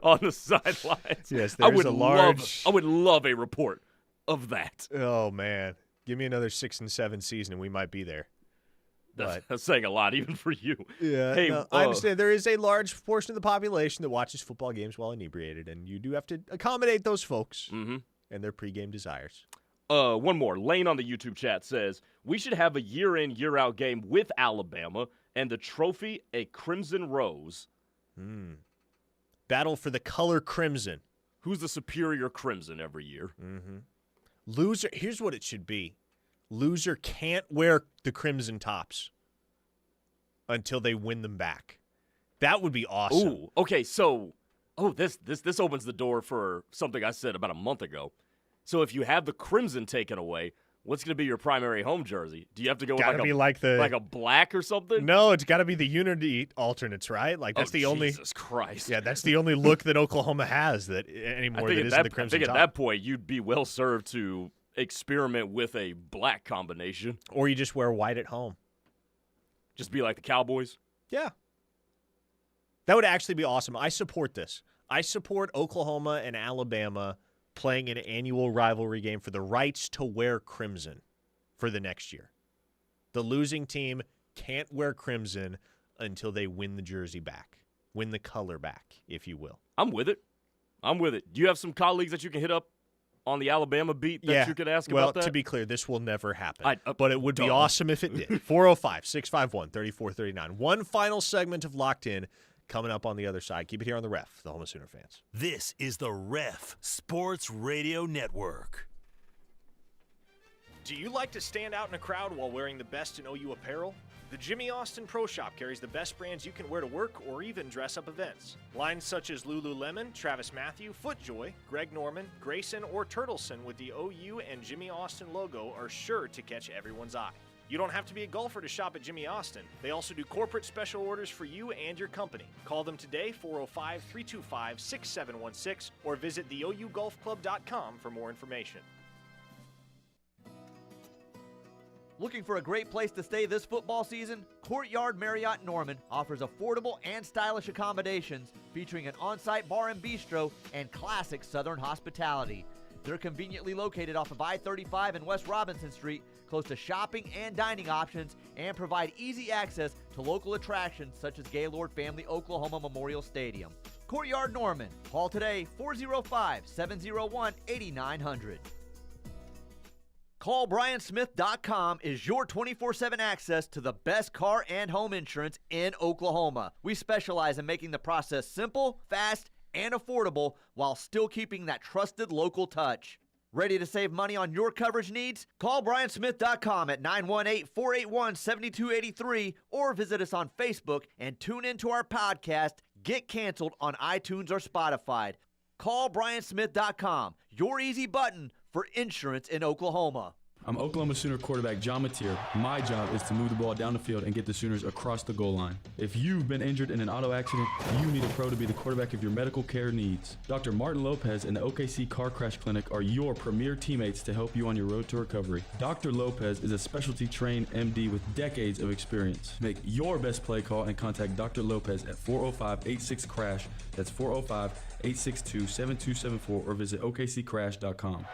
C: on the sidelines.
D: Yes, I
C: would love a report of that.
D: Oh man, give me another 6 and 7 season, and we might be there.
C: That's saying a lot, even for you.
D: Yeah, hey, I understand. There is a large portion of the population that watches football games while inebriated, and you do have to accommodate those folks and their pregame desires.
C: One more. Lane on the YouTube chat says, we should have a year-in, year-out game with Alabama and the trophy a Crimson Rose.
D: Battle for the color crimson.
C: Who's the superior crimson every year?
D: Loser. Here's what it should be. Loser can't wear the crimson tops until they win them back. That would be awesome.
C: Ooh, okay, so this opens the door for something I said about a month ago. So if you have the crimson taken away, what's going to be your primary home jersey? Do you have to go with like a black or something?
D: No, it's got to be the Unity alternates, right? Like that's the only.
C: Jesus Christ!
D: Yeah, that's the only look that Oklahoma has that anymore. That isn't the crimson top.
C: I think at that point you'd be well served to experiment with a black combination,
D: or you just wear white at home.
C: Just be like the Cowboys.
D: Yeah, that would actually be awesome. I support this. I support Oklahoma and Alabama playing an annual rivalry game for the rights to wear crimson for the next year. The losing team can't wear crimson until they win the jersey back, win the color back, if you will.
C: I'm with it. Do you have some colleagues that you can hit up on the Alabama beat that you could ask about that?
D: Well, to be clear, this will never happen. But it would be awesome if it did. 405-651-3439. One final segment of Locked In coming up on the other side. Keep it here on The Ref, the home of Sooner fans.
A: This is The Ref Sports Radio Network.
D: Do you like to stand out in a crowd while wearing the best in OU apparel? The Jimmy Austin Pro Shop carries the best brands you can wear to work or even dress up events. Lines such as Lululemon, Travis Mathew, FootJoy, Greg Norman, Grayson, or Turtleson with the OU and Jimmy Austin logo are sure to catch everyone's eye. You don't have to be a golfer to shop at Jimmy Austin. They also do corporate special orders for you and your company. Call them today, 405-325-6716, or visit theougolfclub.com for more information.
H: Looking for a great place to stay this football season? Courtyard Marriott Norman offers affordable and stylish accommodations featuring an on-site bar and bistro and classic Southern hospitality. They're conveniently located off of I-35 and West Robinson Street, close to shopping and dining options, and provide easy access to local attractions such as Gaylord Family Oklahoma Memorial Stadium. Courtyard Norman. Call today, 405-701-8900. CallBrianSmith.com is your 24/7 access to the best car and home insurance in Oklahoma. We specialize in making the process simple, fast, and affordable while still keeping that trusted local touch. Ready to save money on your coverage needs? Call BrianSmith.com at 918-481-7283 or visit us on Facebook and tune into our podcast, Get Canceled, on iTunes or Spotify. Call BrianSmith.com, your easy button for insurance in Oklahoma.
O: I'm Oklahoma Sooner quarterback John Mateer. My job is to move the ball down the field and get the Sooners across the goal line. If you've been injured in an auto accident, you need a pro to be the quarterback of your medical care needs. Dr. Martin Lopez and the OKC Car Crash Clinic are your premier teammates to help you on your road to recovery. Dr. Lopez is a specialty trained MD with decades of experience. Make your best play call and contact Dr. Lopez at 405-86-CRASH. That's 405-862-7274 or visit okccrash.com.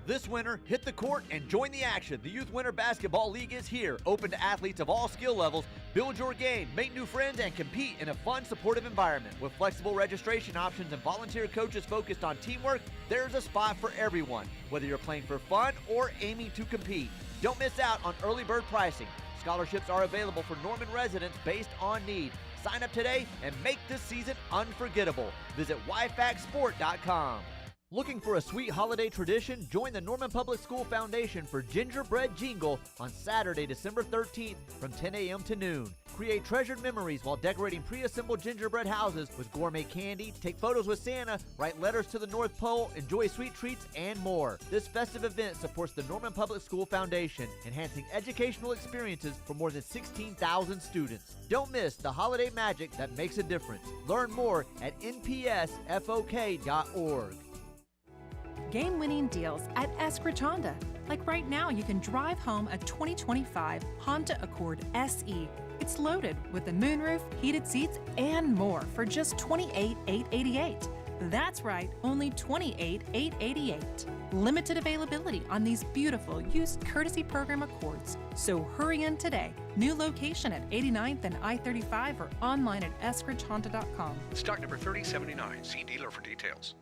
H: This winter, hit the court and join the action. The Youth Winter Basketball League is here, open to athletes of all skill levels. Build your game, make new friends, and compete in a fun, supportive environment. With flexible registration options and volunteer coaches focused on teamwork, there's a spot for everyone, whether you're playing for fun or aiming to compete. Don't miss out on early bird pricing. Scholarships are available for Norman residents based on need. Sign up today and make this season unforgettable. Visit YFACsport.com. Looking for a sweet holiday tradition? Join the Norman Public School Foundation for Gingerbread Jingle on Saturday, December 13th from 10 a.m. to noon. Create treasured memories while decorating pre-assembled gingerbread houses with gourmet candy, take photos with Santa, write letters to the North Pole, enjoy sweet treats, and more. This festive event supports the Norman Public School Foundation, enhancing educational experiences for more than 16,000 students. Don't miss the holiday magic that makes a difference. Learn more at npsfok.org.
P: Game-winning deals at Eskridge Honda. Like right now, you can drive home a 2025 Honda Accord SE. It's loaded with a moonroof, heated seats, and more for just $28,888. That's right, only $28,888. Limited availability on these beautiful used courtesy program Accords. So hurry in today. New location at 89th and I-35 or online at eskridgehonda.com.
Q: Stock number 3079. See dealer for details.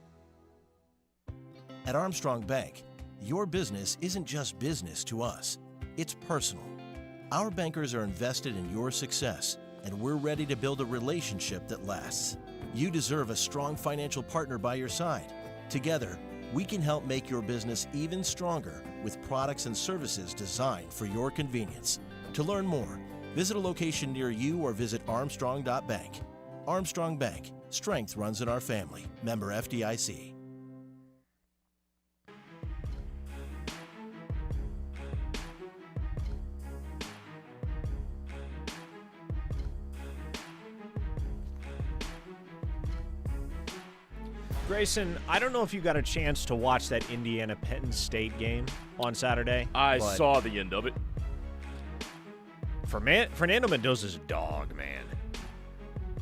R: At Armstrong Bank, your business isn't just business to us, it's personal. Our bankers are invested in your success, and we're ready to build a relationship that lasts. You deserve a strong financial partner by your side. Together, we can help make your business even stronger with products and services designed for your convenience. To learn more, visit a location near you or visit armstrong.bank. Armstrong Bank, strength runs in our family. Member FDIC.
D: Grayson, I don't know if you got a chance to watch that Indiana-Penn State game on Saturday.
C: I saw the end of it.
D: Fernando Mendoza's a dog, man.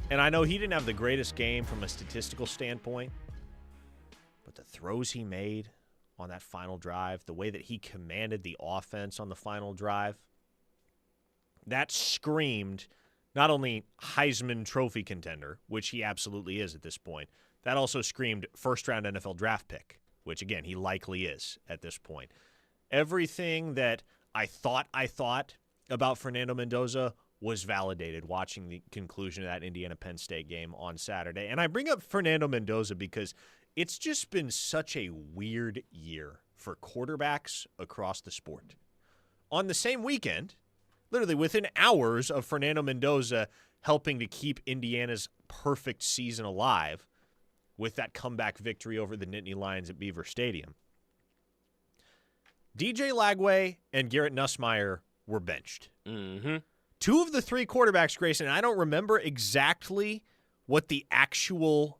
D: And I know he didn't have the greatest game from a statistical standpoint, but the throws he made on that final drive, the way that he commanded the offense on the final drive, that screamed not only Heisman Trophy contender, which he absolutely is at this point, that also screamed first-round NFL draft pick, which, again, he likely is at this point. Everything that I thought about Fernando Mendoza was validated watching the conclusion of that Indiana-Penn State game on Saturday. And I bring up Fernando Mendoza because it's just been such a weird year for quarterbacks across the sport. On the same weekend, literally within hours of Fernando Mendoza helping to keep Indiana's perfect season alive, with that comeback victory over the Nittany Lions at Beaver Stadium, DJ Lagway and Garrett Nussmeier were benched.
C: Mm-hmm.
D: 2 of the 3 quarterbacks, Grayson, and I don't remember exactly what the actual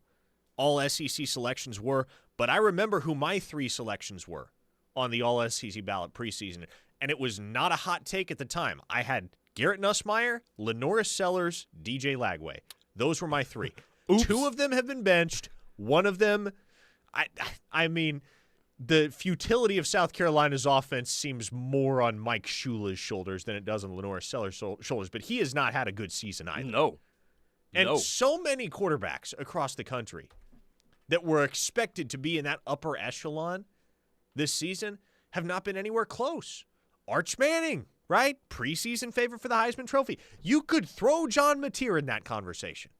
D: all-SEC selections were, but I remember who my 3 selections were on the all-SEC ballot preseason, and it was not a hot take at the time. I had Garrett Nussmeier, Lenoris Sellers, DJ Lagway. Those were my 3.
C: Oops.
D: 2 of them have been benched. One of them, I mean, the futility of South Carolina's offense seems more on Mike Shula's shoulders than it does on Lenoris Sellers' shoulders, but he has not had a good season either.
C: No.
D: And so many quarterbacks across the country that were expected to be in that upper echelon this season have not been anywhere close. Arch Manning, right? Preseason favorite for the Heisman Trophy. You could throw John Mateer in that conversation.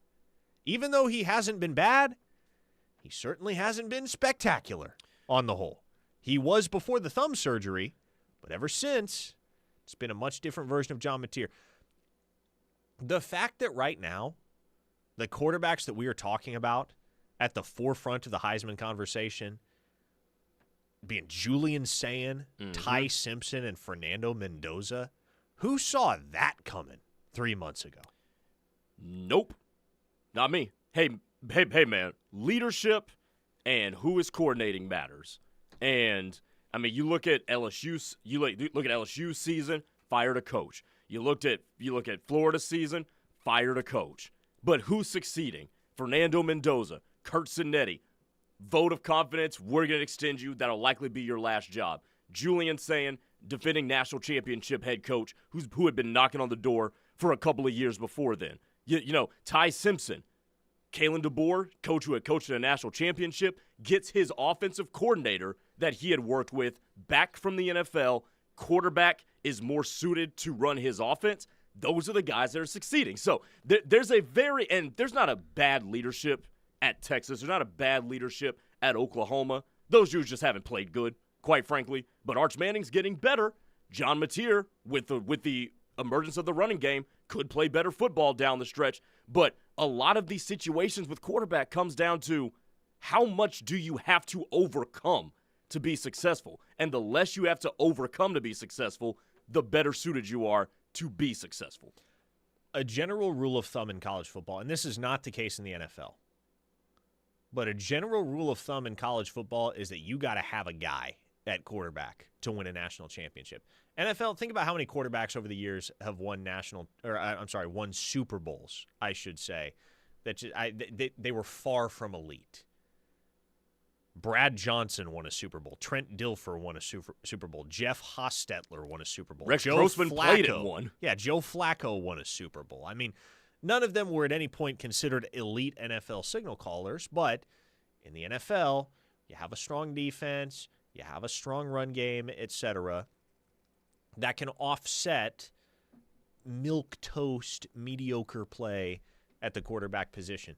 D: Even though he hasn't been bad, he certainly hasn't been spectacular on the whole. He was before the thumb surgery, but ever since, it's been a much different version of John Mateer. The fact that right now, the quarterbacks that we are talking about at the forefront of the Heisman conversation, being Julian Sayin, Ty Simpson, and Fernando Mendoza, who saw that coming 3 months ago?
C: Nope. Not me. Hey, man. Leadership and who is coordinating matters. And, I mean, you look at LSU, look at LSU's season, fired a coach. You look at Florida's season, fired a coach. But who's succeeding? Fernando Mendoza, Kurt Cinetti, vote of confidence, we're going to extend you. That'll likely be your last job. Julian Sayin, defending national championship head coach, who had been knocking on the door for a couple of years before then. You know, Ty Simpson, Kalen DeBoer, coach who had coached in a national championship, gets his offensive coordinator that he had worked with back from the NFL. Quarterback is more suited to run his offense. Those are the guys that are succeeding. So there's not a bad leadership at Texas. There's not a bad leadership at Oklahoma. Those dudes just haven't played good, quite frankly. But Arch Manning's getting better. John Mateer, with the emergence of the running game, could play better football down the stretch. But a lot of these situations with quarterback comes down to how much do you have to overcome to be successful. And the less you have to overcome to be successful, the better suited you are to be successful.
D: A general rule of thumb in college football, and this is not the case in the NFL, but a general rule of thumb in college football is that you got to have a guy at quarterback to win a national championship. NFL, think about how many quarterbacks over the years have won won Super Bowls, I should say. They were far from elite. Brad Johnson won a Super Bowl. Trent Dilfer won a Super Bowl. Jeff Hostetler won a Super Bowl.
C: Rex Grossman played in one.
D: Yeah, Joe Flacco won a Super Bowl. I mean, none of them were at any point considered elite NFL signal callers, but in the NFL, you have a strong defense, you have a strong run game, etc., that can offset milquetoast, mediocre play at the quarterback position.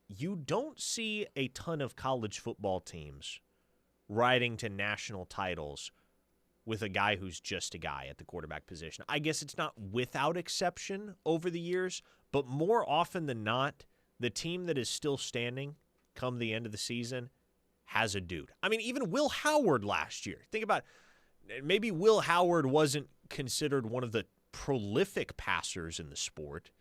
D: You don't see a ton of college football teams riding to national titles with a guy who's just a guy at the quarterback position. I guess it's not without exception over the years, but more often than not, the team that is still standing come the end of the season has a dude. I mean, even Will Howard last year. Think about maybe Will Howard wasn't considered one of the prolific passers in the sport,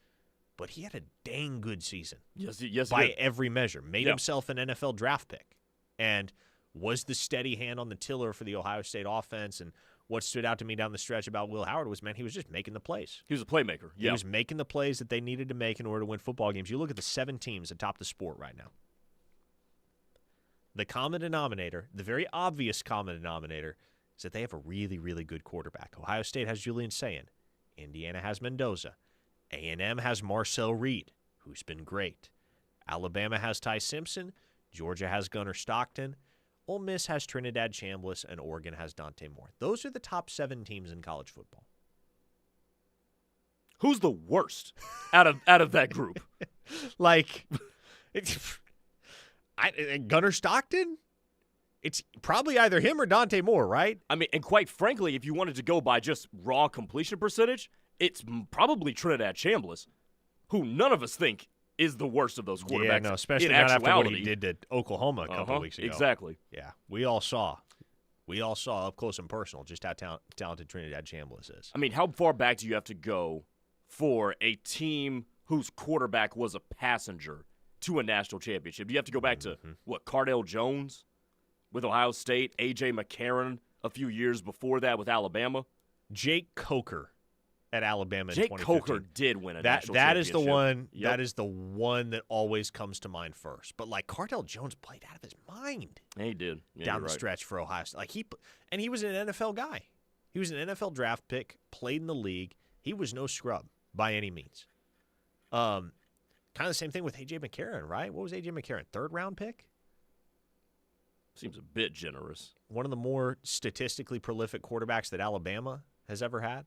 D: but he had a dang good season.
C: Yes,
D: by every measure. Made himself an NFL draft pick and was the steady hand on the tiller for the Ohio State offense. And what stood out to me down the stretch about Will Howard was, man, he was just making the plays.
C: He was a playmaker.
D: He was making the plays that they needed to make in order to win football games. You look at the 7 teams atop the sport right now. The common denominator, the very obvious common denominator, is that they have a really, really good quarterback. Ohio State has Julian Sayin. Indiana has Mendoza. A&M has Marcel Reed, who's been great. Alabama has Ty Simpson. Georgia has Gunnar Stockton. Ole Miss has Trinidad Chambliss, and Oregon has Dante Moore. Those are the top 7 teams in college football.
C: Who's the worst out of that group?
D: Gunnar Stockton? It's probably either him or Dante Moore, right?
C: I mean, and quite frankly, if you wanted to go by just raw completion percentage, it's probably Trinidad Chambliss, who none of us think is the worst of those quarterbacks.
D: Yeah, no, especially not after what he did to Oklahoma a couple of weeks ago.
C: Exactly.
D: Yeah, we all saw We all saw up close and personal just how talented Trinidad Chambliss is.
C: I mean, how far back do you have to go for a team whose quarterback was a passenger to a national championship? Do you have to go back to, Cardale Jones with Ohio State, A.J. McCarron a few years before that with Alabama?
D: Jake Coker at Alabama in
C: Jake
D: 2015.
C: Coker did win a
D: That
C: national championship.
D: is the one.
C: Yep.
D: That is the one that always comes to mind first. But like Cardale Jones played out of his mind.
C: Yeah, he did. Yeah,
D: down
C: you're
D: the
C: right.
D: stretch for Ohio State. He was an NFL guy. He was an NFL draft pick, played in the league. He was no scrub by any means. Kind of the same thing with A.J. McCarron, right? What was A.J. McCarron? 3rd round pick?
C: Seems a bit generous.
D: One of the more statistically prolific quarterbacks that Alabama has ever had.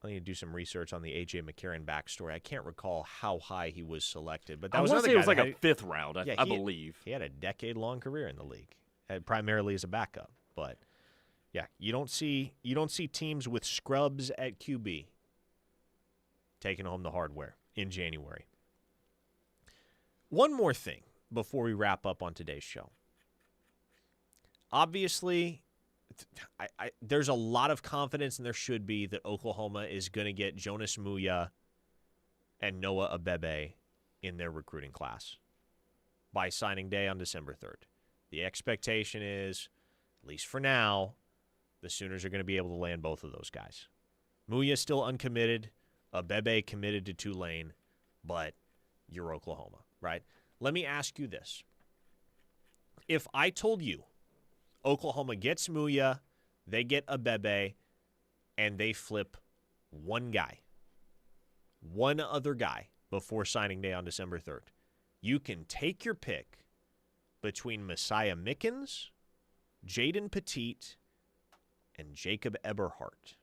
D: I need to do some research on the A.J. McCarron backstory. I can't recall how high he was selected, but that was another guy.
C: It was like a 5th round, I believe.
D: He had a decade-long career in the league, primarily as a backup. But yeah, you don't see teams with scrubs at QB taking home the hardware in January. One more thing before we wrap up on today's show. Obviously, there's a lot of confidence, and there should be, that Oklahoma is going to get Jonas Muya and Noah Abebe in their recruiting class by signing day on December 3rd. The expectation is, at least for now, the Sooners are going to be able to land both of those guys. Muya still uncommitted, Abebe committed to Tulane, but you're Oklahoma, right? Let me ask you this. If I told you Oklahoma gets Muya, they get Abebe, and they flip one other guy before signing day on December 3rd, you can take your pick between Messiah Mickens, Jaden Petit, and Jacob Eberhardt.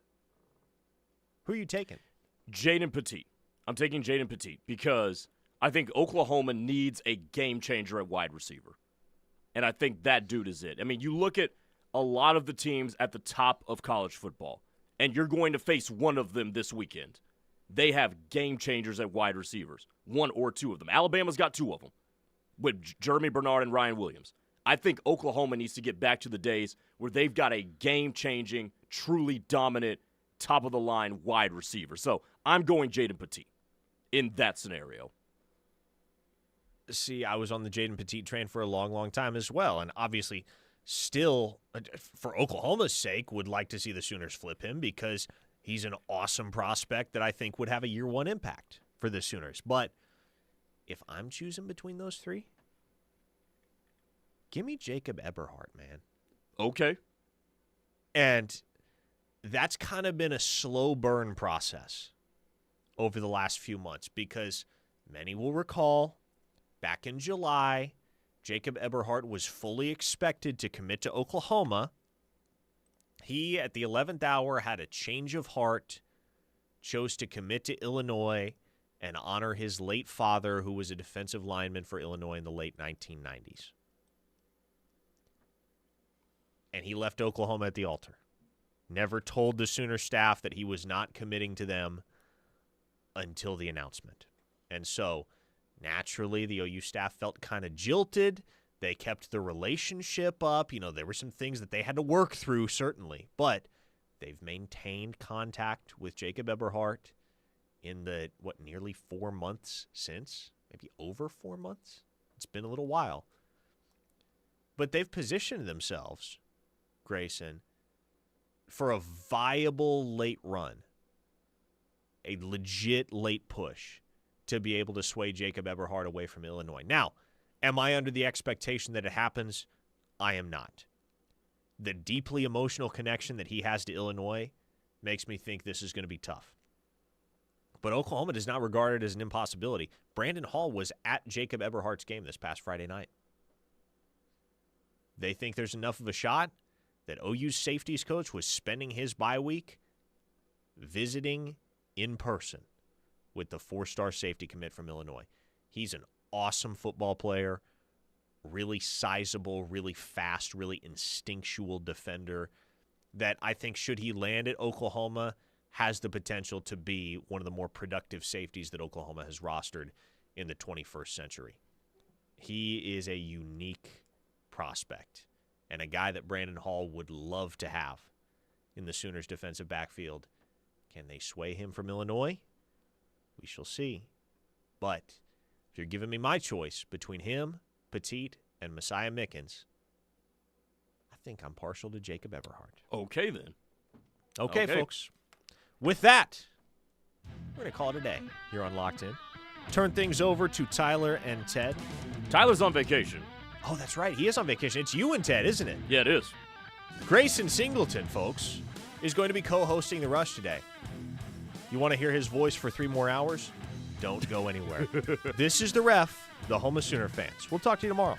D: Who are you taking?
C: Jaden Petit. I'm taking Jaden Petit because I think Oklahoma needs a game changer at wide receiver. And I think that dude is it. I mean, you look at a lot of the teams at the top of college football, and you're going to face one of them this weekend. They have game changers at wide receivers, 1 or 2 of them. Alabama's got 2 of them with Jeremy Bernard and Ryan Williams. I think Oklahoma needs to get back to the days where they've got a game-changing, truly dominant, top-of-the-line wide receiver. So I'm going Jaden Petit in that scenario.
D: See, I was on the Jaden Petit train for a long, long time as well, and obviously still, for Oklahoma's sake, would like to see the Sooners flip him because he's an awesome prospect that I think would have a year 1 impact for the Sooners. But if I'm choosing between those 3, give me Jacob Eberhardt, man.
C: Okay.
D: And that's kind of been a slow burn process over the last few months because many will recall back in July, Jacob Eberhardt was fully expected to commit to Oklahoma. He, at the 11th hour, had a change of heart, chose to commit to Illinois and honor his late father, who was a defensive lineman for Illinois in the late 1990s. And he left Oklahoma at the altar. Never told the Sooner staff that he was not committing to them until the announcement. And so, naturally, the OU staff felt kind of jilted. They kept the relationship up. You know, there were some things that they had to work through, certainly. But they've maintained contact with Jacob Eberhardt in the, nearly 4 months since? Maybe over 4 months? It's been a little while. But they've positioned themselves, Grayson, for a viable late run, a legit late push to be able to sway Jacob Eberhardt away from Illinois. Now, am I under the expectation that it happens? I am not. The deeply emotional connection that he has to Illinois makes me think this is going to be tough. But Oklahoma does not regard it as an impossibility. Brandon Hall was at Jacob Eberhardt's game this past Friday night. They think there's enough of a shot that OU's safeties coach was spending his bye week visiting in person with the 4-star safety commit from Illinois. He's an awesome football player, really sizable, really fast, really instinctual defender that I think, should he land at Oklahoma, has the potential to be one of the more productive safeties that Oklahoma has rostered in the 21st century. He is a unique prospect and a guy that Brandon Hall would love to have in the Sooners' defensive backfield. Can they sway him from Illinois? We shall see. But if you're giving me my choice between him, Petit, and Messiah Mickens, I think I'm partial to Jacob Everhart.
C: Okay, then.
D: Okay, folks. With that, we're going to call it a day here on Locked In. Turn things over to Tyler and Ted.
C: Tyler's on vacation.
D: Oh, that's right. He is on vacation. It's you and Ted, isn't it?
C: Yeah, it is.
D: Grayson Singleton, folks, is going to be co-hosting The Rush today. You want to hear his voice for 3 more hours? Don't go anywhere. This is The Ref, the home of Sooner fans. We'll talk to you tomorrow.